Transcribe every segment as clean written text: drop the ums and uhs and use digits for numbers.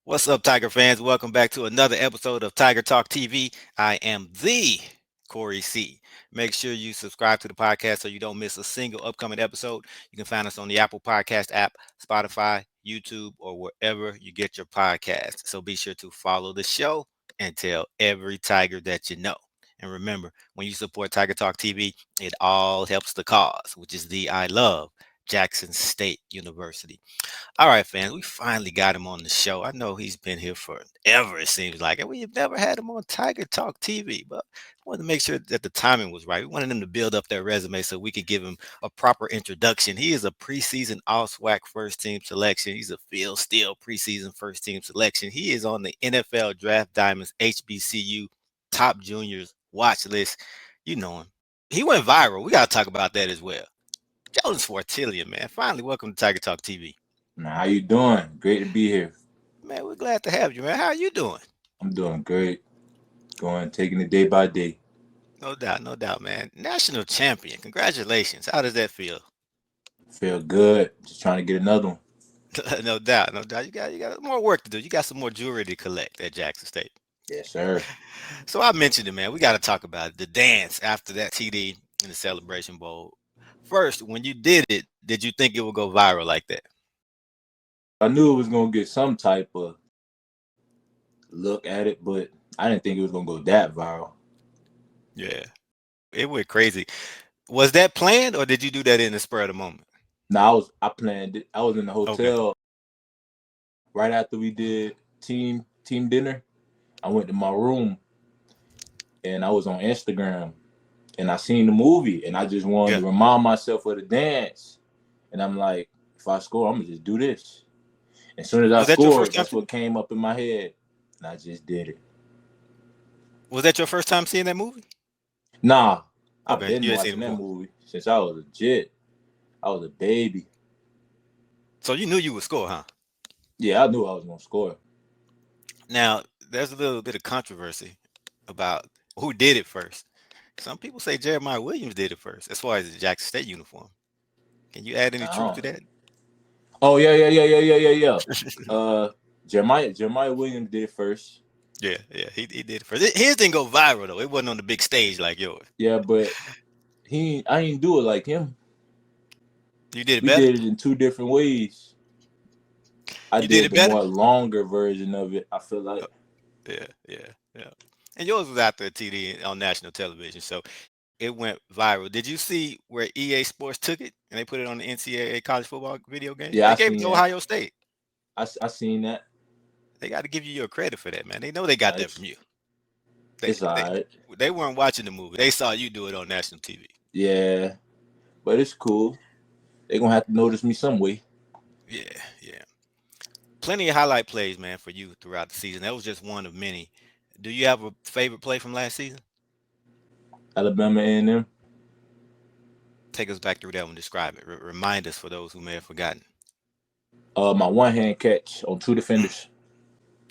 What's up, Tiger fans? Welcome back to another episode of Tiger Talk TV. I am the Corey C. Make sure you subscribe to the podcast so you don't miss a single upcoming episode. You can find us on the Apple Podcast app, Spotify, YouTube, or wherever you get your podcast. So be sure to follow the show and tell every Tiger that you know. And remember, when you support Tiger Talk TV, it all helps the cause, which is the I Love Jackson State University. All right, fans, we finally got him on the show. I know he's been here forever, it seems like, and we've never had him on Tiger Talk TV, but I wanted to make sure that the timing was right. We wanted him to build up their resume so we could give him a proper introduction. He is a preseason All-SWAC first team selection. He's a Phil Steele preseason first team selection. He is on the NFL Draft Diamonds HBCU top juniors watch list. You know him. He went viral. We got to talk about that as well. Jones Fortilien, man. Finally, welcome to Tiger Talk TV. Man, how you doing? Great to be here. Man, we're glad to have you, man. How are you doing? I'm doing great. Taking it day by day. No doubt, man. National champion. Congratulations. How does that feel? Feel good. Just trying to get another one. No doubt, no doubt. You got more work to do. You got some more jewelry to collect at Jackson State. Yes, sir. So I mentioned it, man. We got to talk about it. The dance after that TD in the Celebration Bowl. First, when you did it, did you think it would go viral like that? I knew it was gonna get some type of look at it, but I didn't think it was gonna go that viral. Yeah, it went crazy. Was that planned, or did you do that in the spur of the moment? No, I planned it. I was in the Okay. hotel right after we did team dinner. I went to my room and I was on Instagram and I seen the movie and I just wanted Yeah. to remind myself of the dance. And I'm like, if I score, I'm gonna just do this. As soon as I Was that your first scored, time? that's what came up in my head, and I just did it. Was that your first time seeing that movie? Nah, I've Okay, been you had seen it watching that before. movie since I was a jit. I was a baby. So you knew you would score, huh? Yeah, I knew I was gonna score. Now, there's a little bit of controversy about who did it first. Some people say Jeremiah Williams did it first, as far as the Jackson State uniform. Can you add any I truth to don't. that? Oh yeah. Jeremiah Williams did it first. Yeah, he did it first. His didn't go viral though. It wasn't on the big stage like yours. Yeah, but I didn't do it like him. You did it We better. did it in two different ways. I You did did it the better. more longer version of it. I feel like. Yeah. And yours was out there TD on national television, so it went viral. Did you see where EA Sports took it and they put it on the NCAA college football video game? Yeah, They I gave it seen to that. Ohio State. I seen that. They got to give you your credit for that, man. They know they got that from It's you. They it's they alright. they weren't watching the movie. They saw you do it on national TV. Yeah, but it's cool. They're gonna have to notice me some way. Yeah. Plenty of highlight plays, man, for you throughout the season. That was just one of many. Do you have a favorite play from last season? Alabama A&M. Take us back through that one. Describe it. Remind us for those who may have forgotten. My one hand catch on two Mm, defenders.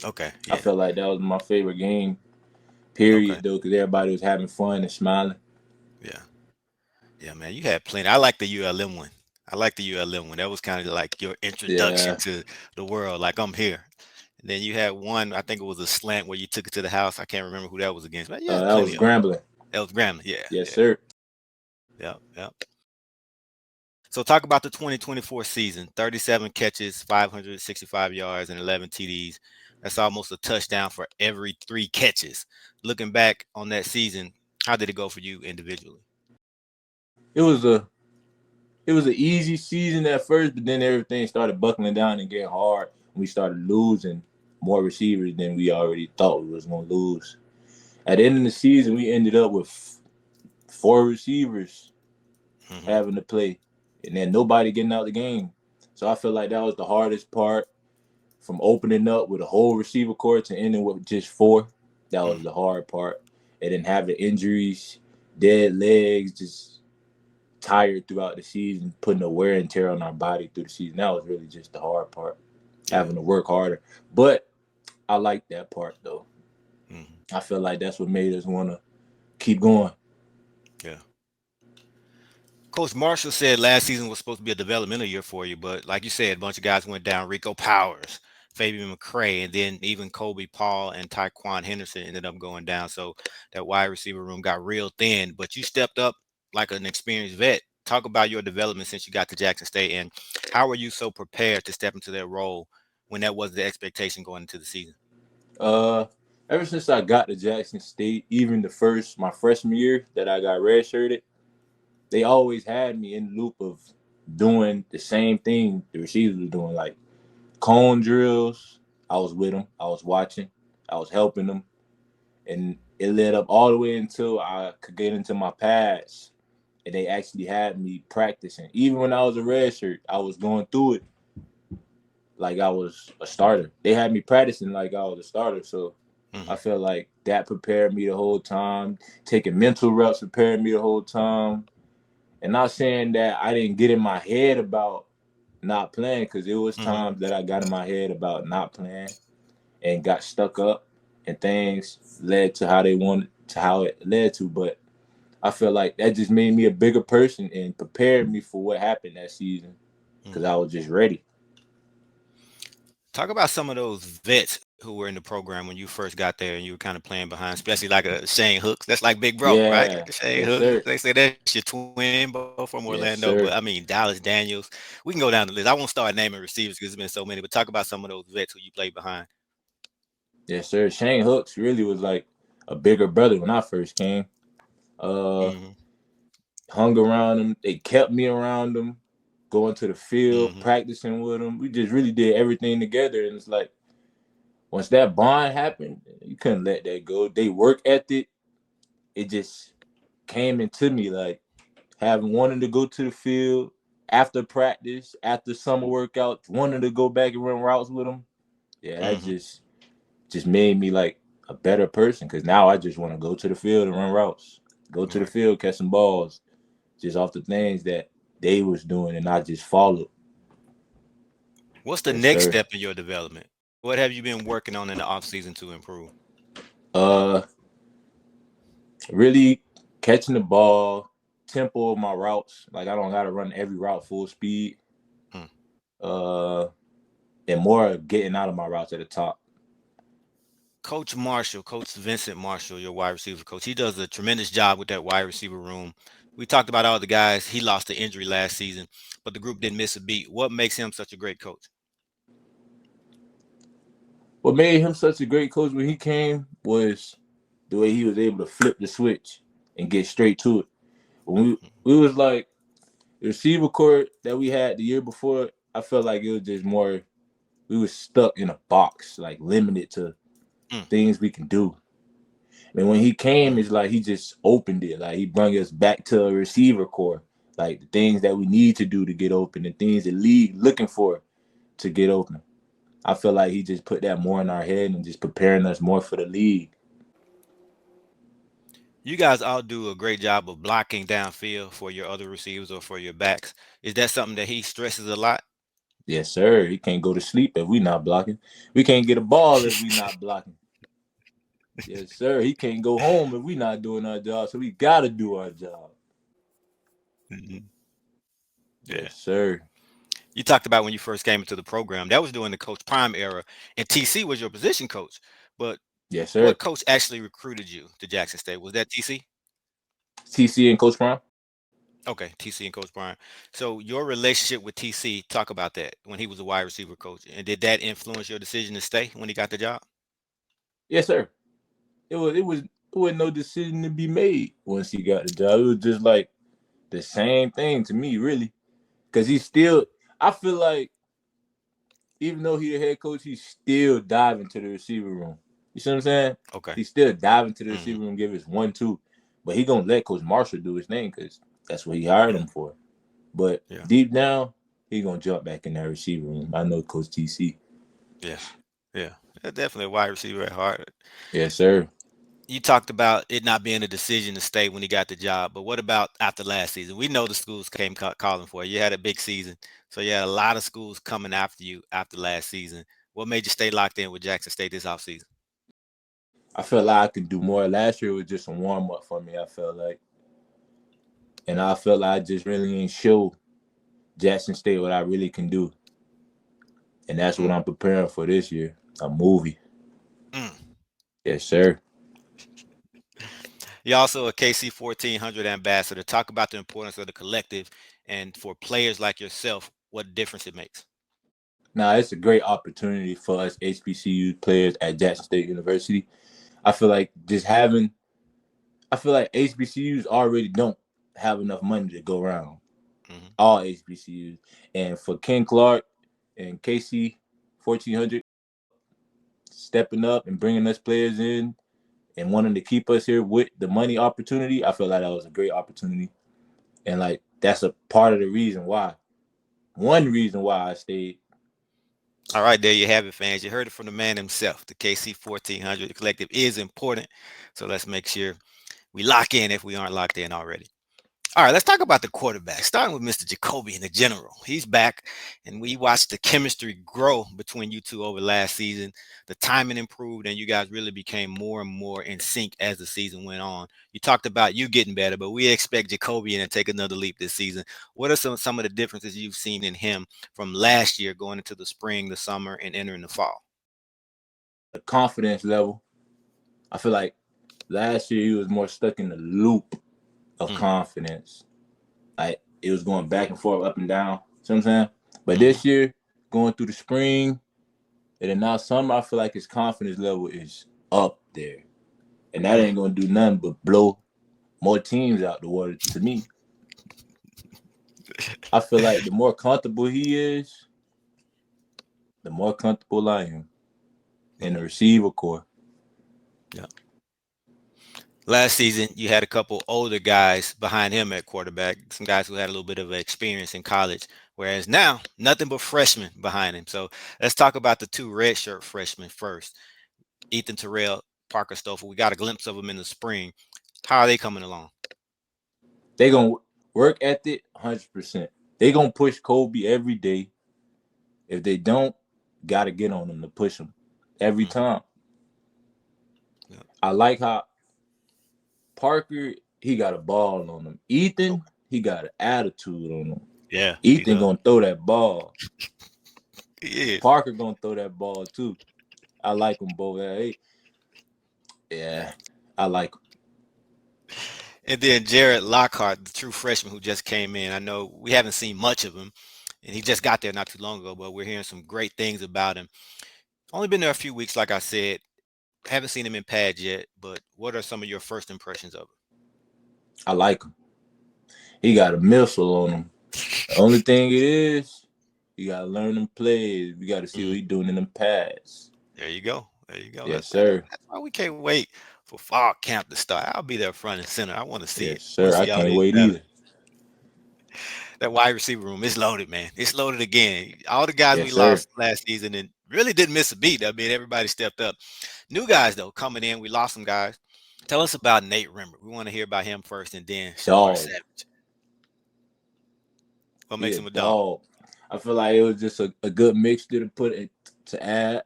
okay. I Yeah. felt like that was my favorite game. Okay. Period, though, because everybody was having fun and smiling. Yeah. Yeah, man. You had plenty. I like the ULM one. I like the ULM one. That was kind of like your introduction Yeah, to the world. Like I'm here. And then you had one. I think it was a slant where you took it to the house. I can't remember who that was against, but you had that was plenty of them. Grambling. That was Grambling. Yeah. Yes, Yeah. sir. Yeah. So talk about the 2024 season. 37 catches, 565 yards, and 11 TDs. That's almost a touchdown for every three catches. Looking back on that season, how did it go for you individually? It was a it was an easy season at first, but then everything started buckling down and getting hard. We started losing more receivers than we already thought we was gonna lose. At the end of the season, we ended up with four receivers Hmm. having to play, and then nobody getting out the game. So I feel like that was the hardest part, from opening up with a whole receiver corps to ending with just four. That was the hard part. And then having injuries, dead legs, just tired throughout the season, putting the wear and tear on our body through the season. That was really just the hard part, Yeah. having to work harder. But I like that part though. Hmm. I feel like that's what made us want to keep going. Yeah. Coach Marshall said last season was supposed to be a developmental year for you, but like you said, a bunch of guys went down. Rico Powers, Fabian McCray, and then even Kobe Paul and Taekquin Henderson ended up going down. So that wide receiver room got real thin. But you stepped up like an experienced vet. Talk about your development since you got to Jackson State, and how were you so prepared to step into that role when that was the expectation going into the season? Uh, Ever since I got to Jackson State, even my freshman year that I got redshirted, they always had me in the loop of doing the same thing the receivers were doing, like cone drills. I was with them. I was watching. I was helping them, and it led up all the way until I could get into my pads, and they actually had me practicing. Even when I was a red shirt, I was going through it like I was a starter. They had me practicing like I was a starter. So I Hmm. felt like that prepared me the whole time. Taking mental reps prepared me the whole time. And not saying that I didn't get in my head about not playing, because it was Hmm. times that I got in my head about not playing and got stuck up, and things led to how they wanted to how it led to. But I feel like that just made me a bigger person and prepared me for what happened that season, because Hmm. I was just ready. Talk about some of those vets who were in the program when you first got there and you were kind of playing behind, especially like a Shane Hooks. That's like Big Bro, right? Like Yeah, a Shane yes, Hooks. sir. They say that's your twin, both from Orlando. But I Yes, mean, sir. Dallas Daniels. We can go down the list. I won't start naming receivers because there's been so many. But talk about some of those vets who you played behind. Yes, sir. Shane Hooks really was like a bigger brother when I first came. Uh, Hmm. Hung around him. They kept me around him, going to the field, Hmm. practicing with him. We just really did everything together. And it's like, once that bond happened, you couldn't let that go. They work ethic, it just came into me, like having wanting to go to the field after practice, after summer workouts, wanting to go back and run routes with them. Yeah, that Hmm. just made me like a better person, because now I just want to go to the field and run routes, go to the Right. field, catch some balls, just off the things that they was doing, and I just followed. What's the Yes, next sir. step in your development? What have you been working on in the off season to improve? Uh, Really catching the ball, tempo of my routes. Like I don't gotta run every route full speed. Hmm. Uh, and more getting out of my routes at the top. Coach Marshall, Coach Vincent Marshall, your wide receiver coach, he does a tremendous job with that wide receiver room. We talked about all the guys. He lost to injury last season, but the group didn't miss a beat. What makes him such a great coach? What made him such a great coach when he came was the way he was able to flip the switch and get straight to it. When we was like the receiver court that we had the year before, I felt like it was just more, we was stuck in a box, like limited to Mm, things we can do. And when he came, mm. it's like he just opened it. Like he brought us back to a receiver core. Like the things that we need to do to get open, the things the league looking for to get open. I feel like he just put that more in our head and just preparing us more for the league. You guys all do a great job of blocking downfield for your other receivers or for your backs. Is that something that he stresses a lot? Yes, sir. He can't go to sleep if we not blocking. We can't get a ball if we not blocking. Yes, sir. He can't go home if we not doing our job. So we gotta do our job. Mhm. Yeah. Yes, sir. You talked about when you first came into the program. That was during the Coach Prime era, and TC was your position coach. But Yes, sir. what coach actually recruited you to Jackson State? Was that TC? TC and Coach Prime. Okay, TC and Coach Brian. So your relationship with TC, talk about that when he was a wide receiver coach, and did that influence your decision to stay when he got the job? Yes, sir. It was no decision to be made once he got the job. It was just like the same thing to me, really. Because he's still, I feel like, even though he's a head coach, he's still diving to the receiver room. You see what I'm saying? Okay. He's still diving to the Hmm. receiver room, give his 1-2. But he going to let Coach Marshall do his thing, because that's what he hired Yeah. him for. But Yeah. deep down, he going to jump back in that receiver room. I know Coach TC. Yeah. Yeah. Definitely a wide receiver at heart. Yes, sir. You talked about it not being a decision to stay when he got the job, but what about after last season? We know the schools came calling for you. You had a big season, so you had a lot of schools coming after you after last season. What made you stay locked in with Jackson State this offseason? I felt like I could do more. Last year was just a warm up for me, I felt like. And I felt like I just really ain't show Jackson State what I really can do. and that's what Mm, I'm preparing for this year. A movie. mm. Yes, sir. You're also a KC 1400 ambassador. Talk about the importance of the collective and for players like yourself, what difference it makes. Now it's a great opportunity for us HBCU players at Jackson State University. I feel like just having, I feel like HBCUs already don't have enough money to go around. Hmm. All HBCUs, and for Ken Clark and KC 1400 stepping up and bringing us players in and wanting to keep us here with the money opportunity, I feel like that was a great opportunity. And like that's a part of the reason why. One reason why I stayed. All right, there you have it, fans. You heard it from the man himself. The KC 1400, the collective is important. So let's make sure we lock in if we aren't locked in already. All right, let's talk about the quarterback, starting with Mr. Jacoby in the general. He's back, and we watched the chemistry grow between you two over last season. The timing improved, and you guys really became more and more in sync as the season went on. You talked about you getting better, but we expect Jacoby to take another leap this season. What are some of the differences you've seen in him from last year going into the spring, the summer, and entering the fall? The confidence level. I feel like last year he was more stuck in the loop of Mm, confidence. Like it was going back and forth, up and down. See what I'm saying? But hmm this year, going through the spring and then now summer, I feel like his confidence level is up there. And that mm. ain't gonna do nothing but blow more teams out the water to me. I feel like the more comfortable he is, the more comfortable I am in the Hmm. receiver core. Yeah. Last season, you had a couple older guys behind him at quarterback, some guys who had a little bit of experience in college. Whereas now, nothing but freshmen behind him. So let's talk about the two redshirt freshmen first. Ethan Terrell, Parker Stoffel. We got a glimpse of them in the spring. How are they coming along? They gonna work ethic 100%. They gonna push Kobe every day. If they don't, gotta get on them to push them every Hmm. time. Yeah. I like how Parker, he got a ball on him. Ethan, Okay. he got an attitude on him. Yeah, he Ethan does. gonna throw that ball. He is. Parker gonna throw that ball too. I like them both. Hey, yeah, I like them. And then Jared Lockhart, the true freshman who just came in. I know we haven't seen much of him, and he just got there not too long ago, but we're hearing some great things about him. Only been there a few weeks, like I said. Haven't seen him in pads yet, but what are some of your first impressions of I like him. He got a missile on him. The only him? thing it is, you gotta learn them plays. We gotta see what he Mm, doing in them pads. there you go. There you go. Yes, That's sir. that's why we can't wait for fall camp to start. I'll be there front and center. I want to see Yes, it. I want sir. to I see all can't these wait guys. either. That wide receiver room is loaded, man. It's loaded again. All the guys we Yes, sir. lost last season and really didn't miss a beat. I mean, everybody stepped up. New guys though coming in. We lost some guys. Tell us about Nate Rimmer. We want to hear about him first, and then Shamar Dog. Savage. What He makes a him a dog? dog. I feel like it was just a good mixture to put it to add,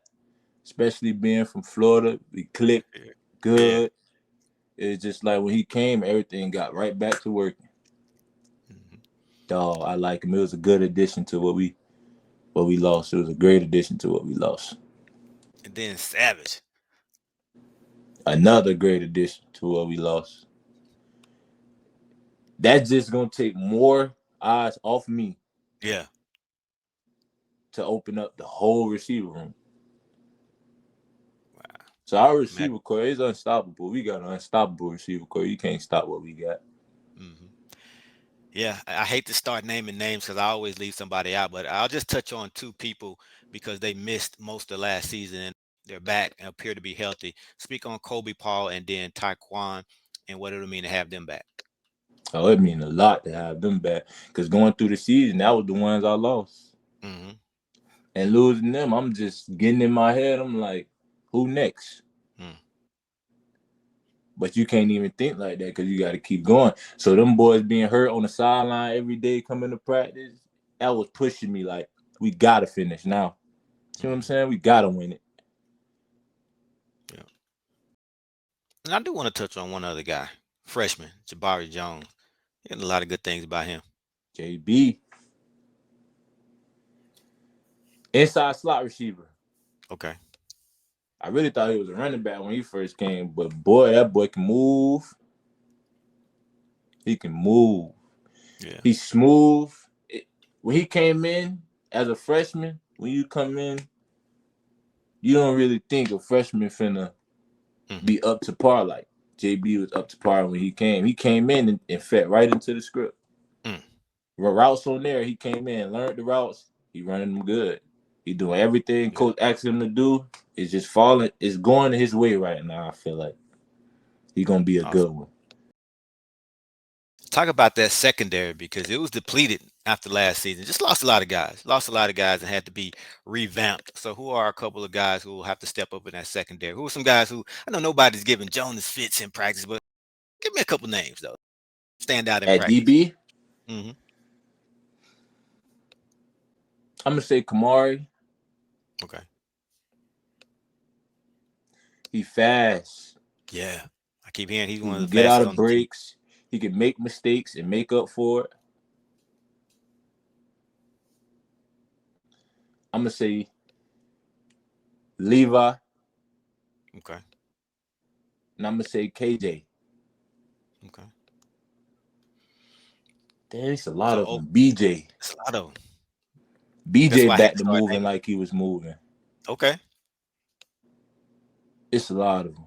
especially being from Florida. We clicked Yeah. Yeah. good. It's just like when he came, everything got right back to working. Mhm. Dog, I like him. It was a good addition to what we lost. It was a great addition to what we lost. And then Savage. Another great addition to what we lost. That's just gonna take more eyes off me Yeah. to open up the whole receiver room. Wow. So our Man. receiver core is unstoppable. We got an unstoppable receiver core. You can't stop what we got. Mhm. Yeah, I hate to start naming names because I always leave somebody out, but I'll just touch on two people because they missed most of last season and they're back and appear to be healthy. Speak on Kobe Paul and then Taekquin and what it'll mean to have them back. So it mean a lot to have them back. Cause going through the season, that was the ones I lost. Hmm. And losing them, I'm just getting in my head. I'm like, who next? Mm. But you can't even think like that because you got to keep going. So them boys being hurt on the sideline every day coming to practice, that was pushing me like, we got to finish now. See what I'm Hmm. saying? We got to win it. Yeah. And I do want to touch on one other guy, freshman, Jabari Jones. Hearing a lot of good things about him. JB, Inside slot receiver. Okay. I really thought he was a running back when he first came, but boy, that boy can move. He can move. Yeah. He's smooth. When he came in as a freshman, when you come in, you don't really think a freshman finna be up to par like JB was up to par when he came. He came in and fed right into the script. Mm. Routes on there, he came in, learned the routes. He running them good. He doing everything Yeah. coach asked him to do. It's just falling. It's going his way right now. I feel like he's gonna be a Awesome. good one. Talk about that secondary because it was depleted after last season. Just lost a lot of guys. Lost a lot of guys and had to be revamped. So who are a couple of guys who will have to step up in that secondary? Who are some guys who I know nobody's giving Jonas fits in practice, but give me a couple names though. Stand out in At practice. DB, Mm-hmm. I'm gonna say Kamari. Okay. He fast. Yeah. I keep hearing he's He one of can the get out fastest of on the team. breaks. He can make mistakes and make up for it. I'm gonna say Levi, Okay. and I'm gonna say KJ. Okay. Damn, it's a lot of So them. BJ. it's a lot of them. That's BJ why I had back to to start moving naming. like he was moving. Okay. It's a lot of them.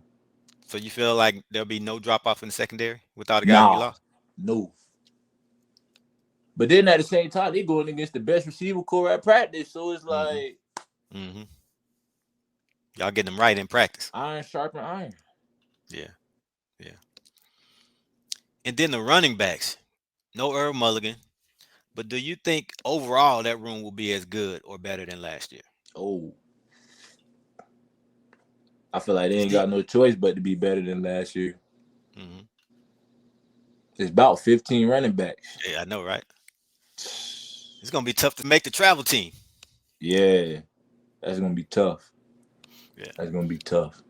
So you feel like there'll be no drop off in the secondary with all the guys we Nah, lost? no. But then at the same time, they going against the best receiver core at practice. So it's Mm-hmm. like Mm-hmm. Y'all getting them right in practice. iron sharpen iron. Yeah. Yeah. And then the running backs. No Earl Mulligan. But do you think overall that room will be as good or better than last year? Oh, I feel like they It's ain't deep. got no choice but to be better than last year. Mm-hmm. It's about 15 running backs. Yeah, I know, right? It's gonna be tough to make the travel team. Yeah, that's gonna be tough. Yeah. That's gonna be tough.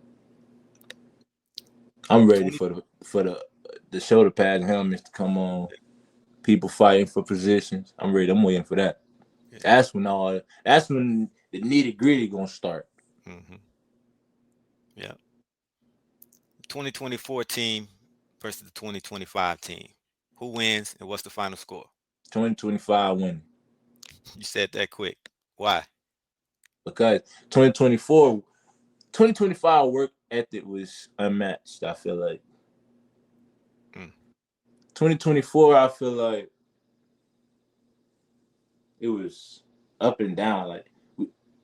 I'm ready 20. for the shoulder pad and helmets to come on. People fighting for positions. I'm ready. I'm waiting for that. Yeah. That's when the nitty gritty gonna start. Mm-hmm. Yeah. 2024 team versus the 2025 team. Who wins and what's the final score? 2025 winning. You said that quick. Why? Because 2024, 2025 work ethic was unmatched. I feel like Mm. 2024, I feel like it was up and down.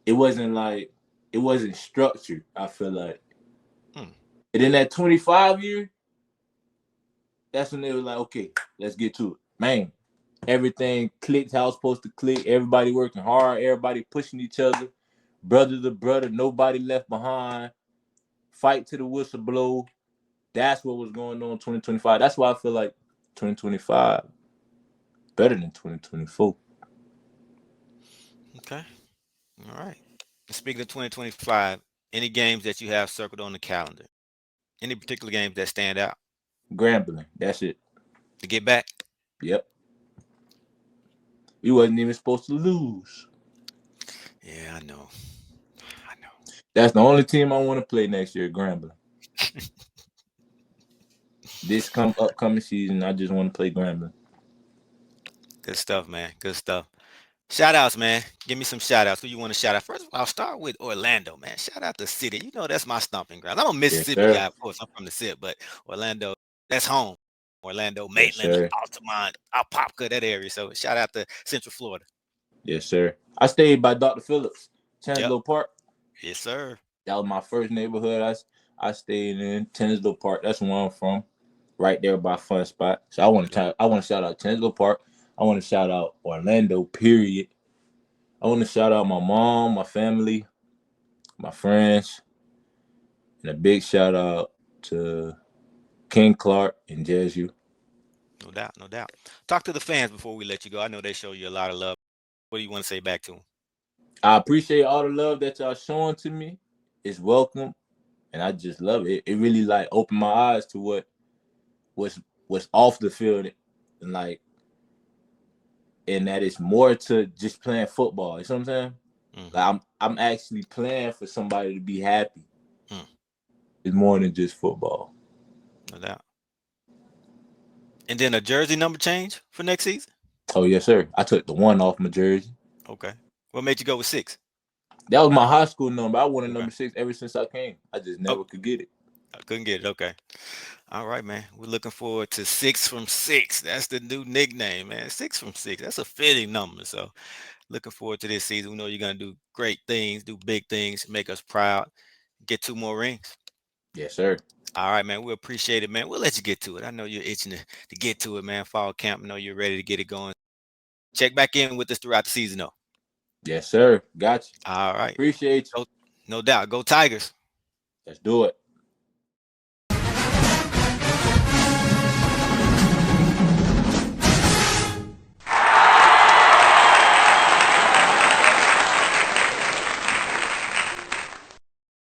It wasn't like it wasn't structured. I feel like, Mm. and then that 25 year, that's when they were like, okay, let's get to it, man. Everything clicked how it's supposed to click. Everybody working hard. Everybody pushing each other, brother to brother. Nobody left behind. Fight to the whistle blow. That's what was going on in 2025. That's why I feel like 2025 better than 2024. Okay. All right. Speaking of 2025, any games that you have circled on the calendar? Any particular games that stand out Grambling. That's it. to get back? Yep. We wasn't even supposed to lose. Yeah, I know. I know. That's the only team I want to play next year, Grambling. This upcoming season, I just want to play Grambling. Good stuff, man. Good stuff. Shout outs, man. Give me some shout outs. Who you want to shout out? First of all, I'll start with Orlando, man. Shout out the city. You know, that's my stomping ground. I'm a Yes, Mississippi sir. guy, of course. I'm from the city, but Orlando, that's home. Orlando, Yes, Maitland, sir. Altamont, Apopka, that area. So shout out to Central Florida. Yes, sir. I stayed by Dr. Phillips, Yep. Tenslow Park. Yes, sir. That was my first neighborhood. I stayed in Tenslow Park. That's where I'm from, right there by Fun Spot. So I want to shout out Tenslow Park. I want to shout out Orlando. Period. I want to shout out my mom, my family, my friends, and a big shout out to King Clark and Jesu. No doubt. No doubt. Talk to the fans before we let you go. I know they show you a lot of love. What do you want to say back to them? I appreciate all the love that y'all showing to me. It's welcome, and I just love it. It really like opened my eyes to what's what's off the field, and like, and that it's more to just playing football. You know what I'm saying? Mm-hmm. Like I'm actually playing for somebody to be happy. Mm, It's more than just football. no doubt. And then a jersey number change for next season? Oh yes, sir. I took the one off my jersey. Okay. What made you go with 6? That was my high school number. I wanted Okay. number 6 ever since I came. I just Oh, never could get it. I couldn't get it. Okay. All right, man. We're looking forward to 6 from 6. That's the new nickname, man. 6 from 6. That's a fitting number. So looking forward to this season. We know you're gonna do great things, do big things, make us proud, get 2 more rings. Yes, sir. All right, man. We appreciate it, man. We'll let you get to it. I know you're itching to get to it, man. Fall camp. I know you're ready to get it going. Check back in with us throughout the season, though. Yes, sir. Got you. All right. Appreciate you. Go, no doubt. Go Tigers. Let's do it.